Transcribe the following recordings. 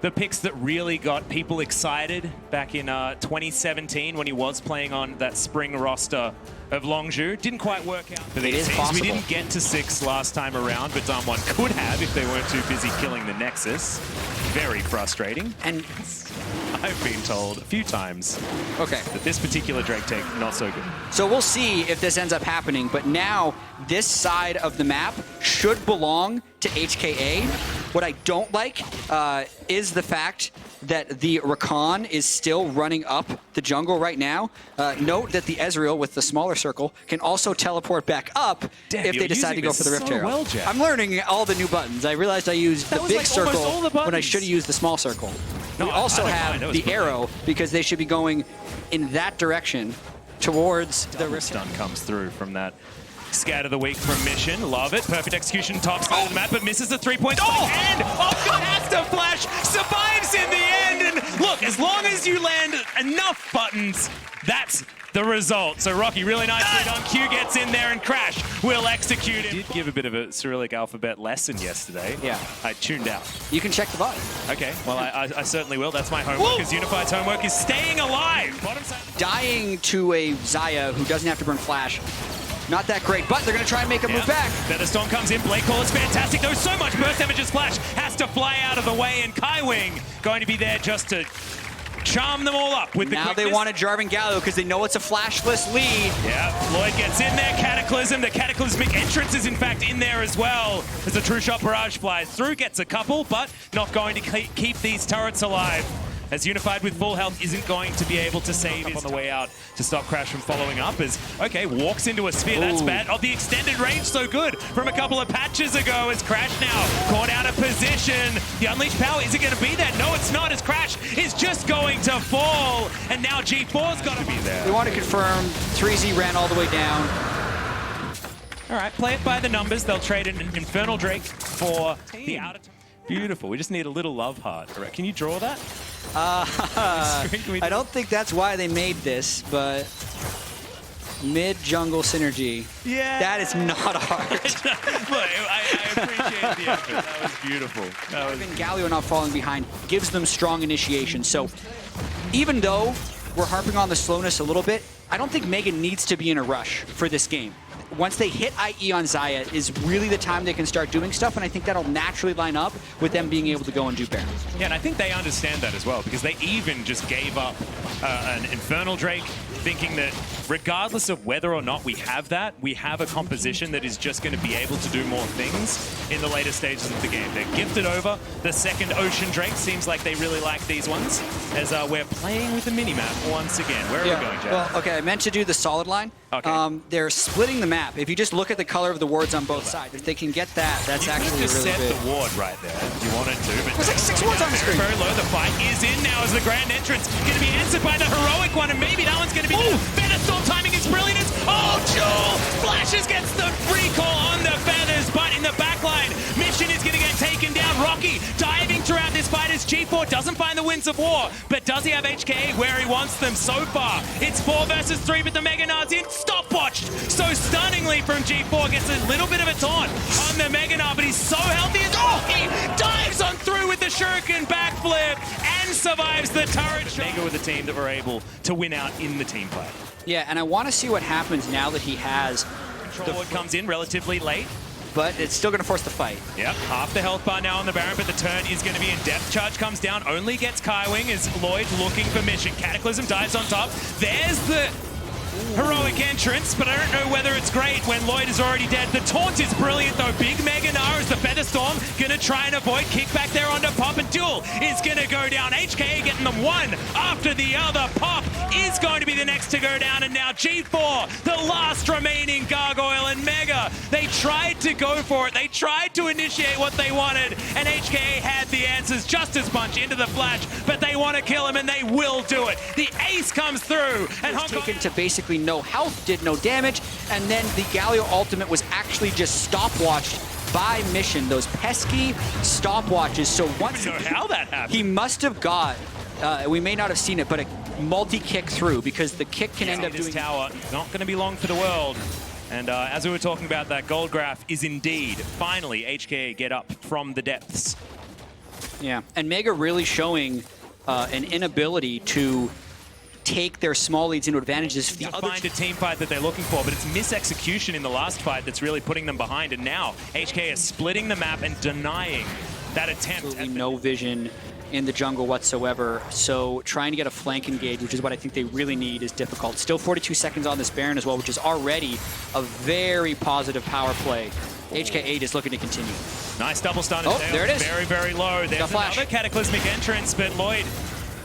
the picks that really got people excited back in 2017 when he was playing on that spring roster of Longzhu. Didn't quite work out for these teams. Possible. We didn't get to 6 last time around, but Damwon could have if they weren't too busy killing the Nexus. Very frustrating. And I've been told a few times that this particular Drake take, not so good. So we'll see if this ends up happening, but now this side of the map should belong to HKA. What I don't like is the fact that the Rakan is still running up the jungle right now. Note that the Ezreal with the smaller circle can also teleport back up if they decide to go for the Rift Arrow. Well, I'm learning all the new buttons. I realized I used the big circle when I should have used the small circle. No, we also I have the arrow because they should be going in that direction towards the Rift. Stun comes through from that scat of the week from Mission. Love it. Perfect execution top side of the map, but misses the 3-point. And Optic has to flash, survives in the end. And look, as long as you land enough buttons, that's the result. So Rocky, really nicely done. Q gets in there and Crash will execute it. Did give a bit of a Cyrillic alphabet lesson yesterday. Yeah. I tuned out. You can check the VOD. Okay, well, I certainly will. That's my homework, because Unified's homework is staying alive. Bottom side. Dying to a Xayah who doesn't have to burn flash. Not that great, but they're going to try and make a move back. Featherstorm comes in. Blake Call is fantastic. There was so much burst damage as Flash has to fly out of the way, and Kaiwing going to be there just to charm them all up with the quickness. Now they wanted Jarvan Galio because they know it's a flashless lead. Yeah, Lloyd gets in there. Cataclysm. The Cataclysmic entrance is in fact in there as well. As the True Shot Barrage flies through, gets a couple, but not going to keep these turrets alive. As Unified with full health isn't going to be able to save on the way out to stop Crash from following up. As, okay, walks into a sphere, that's bad. Oh, the extended range so good from a couple of patches ago as Crash now caught out of position. The unleashed power, is it going to be there? No, it's not, as Crash is just going to fall. And now G4's got to be there. We want to confirm 3Z ran all the way down. All right, play it by the numbers. They'll trade an Infernal Drake for the outer. Beautiful. We just need a little love heart. Can you draw that? I don't think that's why they made this, but mid-jungle synergy. Yeah. That is not hard. Look, I appreciate the effort. That was beautiful. Even Galio not falling behind gives them strong initiation. So even though we're harping on the slowness a little bit, I don't think Megan needs to be in a rush for this game. Once they hit IE on Xayah is really the time they can start doing stuff, and I think that'll naturally line up with them being able to go and do Baron. Yeah, and I think they understand that as well, because they even just gave up an Infernal Drake, thinking that regardless of whether or not we have that, we have a composition that is just going to be able to do more things in the later stages of the game. They're gifted over the second Ocean Drake. Seems like they really like these ones, as we're playing with the minimap once again. Where are we going, Jeff? Well, okay, I meant to do the solid line. Okay. They're splitting the map. If you just look at the color of the wards on both sides, if they can get that, that's actually just really set big. the ward right there if you wanted to. But there's like 6 wards on the screen. Very low. The fight is in now as the grand entrance going to be answered by the heroic one, and maybe that one's going to be Featherstorm timing is brilliant. Oh, Jewel flashes, gets the recall on the feathers, but in the backline, Mission is going to get taken down. Rocky diving throughout this fight as G4 doesn't find the Winds of War, but does he have HKA where he wants them so far? It's 4 versus 3, but the Mega Gnar's in, stopwatched so stunningly from G4, gets a little bit of a taunt on the Mega Gnar, but he's so healthy as Rocky dives on through with the Shuriken backflip and survives the turret shot. Mega with a team that were able to win out in the team play. Yeah, and I want to see what happens now that he has Control ward comes in relatively late, but it's still going to force the fight. Yep, half the health bar now on the Baron, but the turn is going to be in depth. Charge comes down, only gets Kaiwing as Lloyd looking for Mission. Cataclysm dives on top. There's the heroic entrance, but I don't know whether it's great when Lloyd is already dead. The taunt is brilliant though. Big Mega Gnar as the Featherstorm gonna try and avoid. Kick back there onto Pop, and Duel is gonna go down. HKA getting them one after the other. Pop is going to be the next to go down, and now G4, the last remaining Gargoyle, and Mega. They tried to go for it. They tried to initiate what they wanted, and HKA had the answers just as much into the flash, but they want to kill him, and they will do it. The ace comes through, and Hong Kong taken to basically no health, did no damage, and then the Galio ultimate was actually just stopwatched by Mission. Those pesky stopwatches. So once I don't know how that happened. He must have got, we may not have seen it, but a multi-kick through, because the kick can end up doing... tower not going to be long for the world. And as we were talking about, that gold graph is indeed finally HKA get up from the depths. Yeah, and MEG are really showing an inability to take their small leads into advantages. The find a team fight that they're looking for, but it's misexecution in the last fight that's really putting them behind. And now HKA is splitting the map and denying that attempt. Absolutely no vision in the jungle whatsoever. So trying to get a flank engage, which is what I think they really need, is difficult. Still 42 seconds on this Baron as well, which is already a very positive power play. HKA just looking to continue. Nice double stun. Oh, there it is. Very, very low. There's another cataclysmic entrance, but Lloyd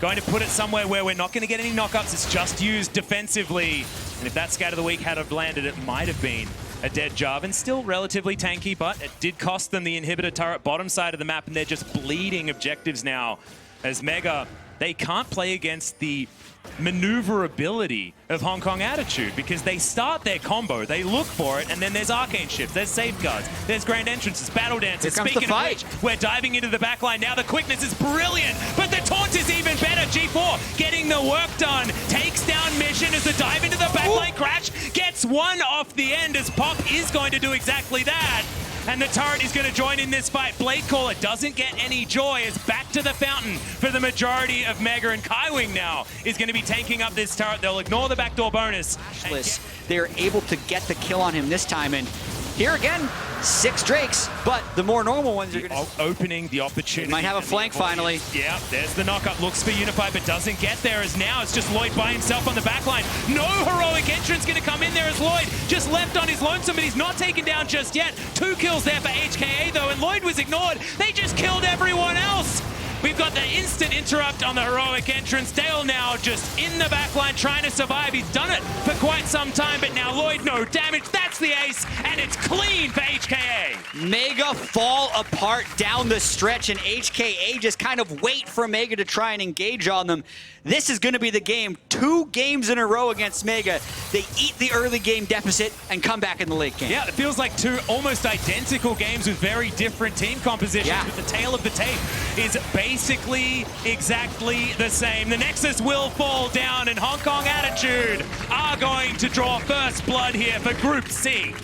going to put it somewhere where we're not going to get any knockups. It's just used defensively. And if that scat of the week had have landed, it might have been a dead Jarvan. Still relatively tanky, but it did cost them the inhibitor turret bottom side of the map, and they're just bleeding objectives now. As Mega, they can't play against the maneuverability of Hong Kong Attitude because they start their combo, they look for it, and then there's arcane shifts, there's safeguards, there's grand entrances, battle dances. Speaking of which, we're diving into the backline now. The quickness is brilliant, but the taunt is even better. G4 getting the work done, takes down Mission as the dive into the backline crash, gets one off the end as Pop is going to do exactly that. And the turret is going to join in this fight. Bladecaller doesn't get any joy. It's back to the fountain for the majority of Mega, and Kaiwing now is going to be tanking up this turret. They'll ignore the backdoor bonus. They're able to get the kill on him this time, and here again, 6 Drakes, but the more normal ones are going to... Opening the opportunity. Might have a flank finally. Yeah, there's the knockup. Looks for Unified, but doesn't get there, as now it's just Lloyd by himself on the backline. No heroic entrance going to come in there as Lloyd just left on his lonesome, but he's not taken down just yet. 2 kills there for HKA, though, and Lloyd was ignored. They just killed everyone else. We've got the instant interrupt on the heroic entrance. Dale now just in the backline trying to survive. He's done it for quite some time, but now Lloyd, no damage. That's the ace, and it's clean for HKA. Mega fall apart down the stretch, and HKA just kind of wait for Mega to try and engage on them. This is going to be the game. 2 games in a row against Mega. They eat the early game deficit and come back in the late game. Yeah, it feels like 2 almost identical games with very different team compositions, but the tail of the tape is basically exactly the same. The Nexus will fall down, and Hong Kong Attitude are going to draw first blood here for Group C.